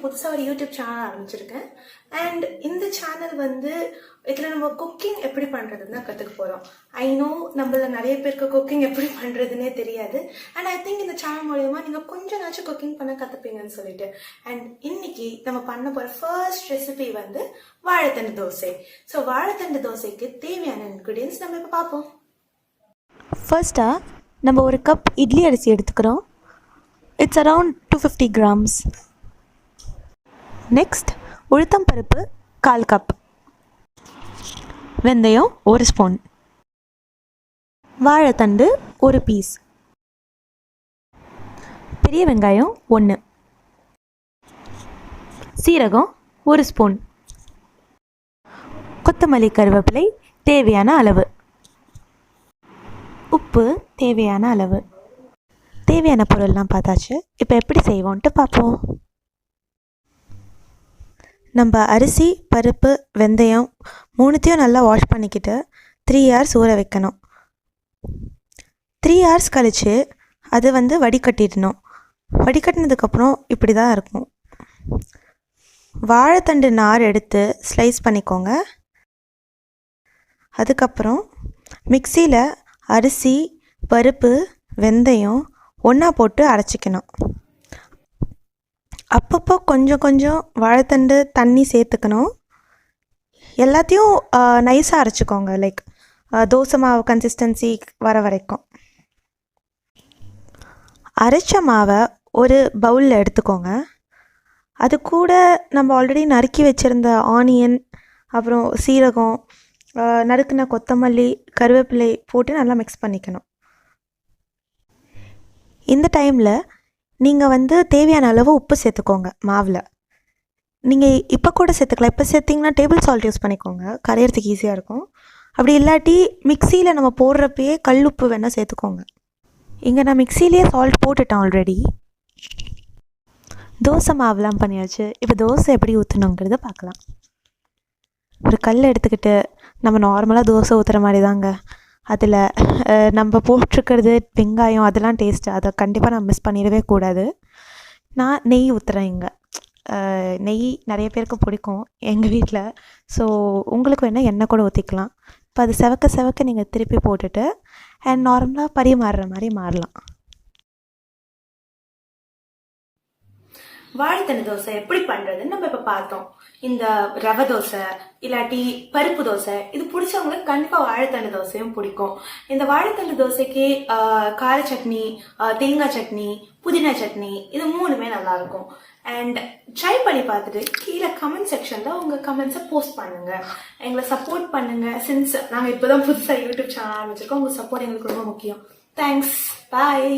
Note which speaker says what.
Speaker 1: புதுசாக ஒரு YouTube channel ஆரம்பிச்சிருக்கேன். அண்ட் இந்த சேனல் வந்து இதில் நம்ம குக்கிங் எப்படி பண்ணுறதுன்னு தான் கற்றுக்க போகிறோம். ஐ நோ நம்மள நிறைய பேருக்கு குக்கிங் எப்படி பண்ணுறதுன்னே தெரியாது. அண்ட் ஐ திங்க் இந்த சேனல் மூலயமா நீங்கள் கொஞ்சம் நாச்சும் குக்கிங் பண்ண கற்றுப்பீங்கன்னு சொல்லிட்டு. அண்ட் இன்னைக்கு நம்ம பண்ண போகிற ஃபர்ஸ்ட் ரெசிபி வந்து வாழைத்தண்டு தோசை. ஸோ வாழைத்தண்டு தோசைக்கு தேவையான இன்க்ரீடியன்ஸ் நம்ம இப்போ பார்ப்போம்.
Speaker 2: ஃபர்ஸ்ட்டாக நம்ம ஒரு கப் இட்லி அரிசி எடுத்துக்கிறோம். It's around 250 grams. நெக்ஸ்ட் உளுத்தம் பருப்பு 1/4 கப், வெந்தயம் 1 ஸ்பூன், வாழைத்தண்டு 1 பீஸ், பெரிய வெங்காயம் 1, சீரகம் 1 ஸ்பூன், கொத்தமல்லி கருவேப்பிலை தேவையான அளவு, உப்பு தேவையான அளவு. தேவையான பொருள்லாம் பார்த்தாச்சு. இப்போ எப்படி செய்வோன்ட்டு பார்ப்போம். நம்ம அரிசி, பருப்பு, வெந்தயம் மூணுத்தையும் நல்லா வாஷ் பண்ணிக்கிட்டு 3 hours ஊற வைக்கணும். 3 hours கழித்து அது வந்து வடிகட்டிடணும். வடிகட்டினதுக்கப்புறம் இப்படி தான் இருக்கும். வாழைத்தண்டு நார் எடுத்து ஸ்லைஸ் பண்ணிக்கோங்க. அதுக்கப்புறம் மிக்சியில் அரிசி, பருப்பு, வெந்தயம் ஒன்றா போட்டு அரைச்சிக்கணும். அப்பப்போ கொஞ்சம் கொஞ்சம் வாழைத்தண்டு தண்ணி சேர்த்துக்கணும். எல்லாத்தையும் நைஸாக அரைச்சிக்கோங்க, லைக் தோசை மாவு கன்சிஸ்டன்சி வர வரைக்கும். அரைச்ச மாவை ஒரு பவுலில் எடுத்துக்கோங்க. அது கூட நம்ம ஆல்ரெடி நறுக்கி வச்சுருந்த ஆனியன், அப்புறம் சீரகம், நறுக்குன கொத்தமல்லி, கருவேப்பிலை போட்டு நல்லா மிக்ஸ் பண்ணிக்கணும். இந்த டைமில் நீங்கள் வந்து தேவையான அளவு உப்பு சேர்த்துக்கோங்க. மாவில் நீங்கள் இப்போ கூட சேர்த்துக்கலாம். இப்போ சேர்த்திங்கன்னா டேபிள் சால்ட் யூஸ் பண்ணிக்கோங்க, கரையிறதுக்கு ஈஸியாக இருக்கும். அப்படி இல்லாட்டி மிக்சியில் நம்ம போடுறப்பயே கல் உப்பு வேணால் சேர்த்துக்கோங்க. இங்கே நான் மிக்சிலேயே சால்ட் போட்டுட்டேன் ஆல்ரெடி. தோசை மாவுலாம் பண்ணியாச்சு. இப்போ தோசை எப்படி ஊற்றணுங்கிறத பார்க்கலாம். ஒரு கல் எடுத்துக்கிட்டு நம்ம நார்மலாக தோசை ஊற்றுற மாதிரி தாங்க. அதில் நம்ம போட்டிருக்கிறது வெங்காயம், அதெல்லாம் டேஸ்ட்டு, அதை கண்டிப்பாக நான் மிஸ் பண்ணிடவே கூடாது. நான் நெய் ஊற்றுறேன். இங்கே நெய் நிறைய பேருக்கு பிடிக்கும் எங்கள் வீட்டில். ஸோ உங்களுக்கு வேணால் எண்ணெய் கூட ஊற்றிக்கலாம். இப்போ அது செவக்க செவக்க நீங்கள் திருப்பி போட்டுட்டு அண்ட் நார்மலாக பரிமாறுற மாதிரி மாறலாம்.
Speaker 1: வாழைத்தண்டு தோசை எப்படி பண்றதுன்னு நம்ம இப்ப பார்த்தோம். இந்த ரவை தோசை இல்லாட்டி பருப்பு தோசை இது பிடிச்சவங்களுக்கு கண்டிப்பா வாழைத்தண்டு தோசையும் பிடிக்கும். இந்த வாழைத்தண்டு தோசைக்கு கார சட்னி, தேங்காய் சட்னி, புதினா சட்னி இது மூணுமே நல்லா இருக்கும். அண்ட் ட்ரை பண்ணி பார்த்துட்டு கீழே கமெண்ட் செக்ஷன்ல உங்க கமெண்ட்ஸை போஸ்ட் பண்ணுங்க, எங்களை சப்போர்ட் பண்ணுங்க. சின்ஸ் நாங்க இப்பதான் புதுசா யூடியூப் சேனல் ஆரம்பிச்சிருக்கோம், உங்க சப்போர்ட் எங்களுக்கு ரொம்ப முக்கியம். தேங்க்ஸ், பாய்.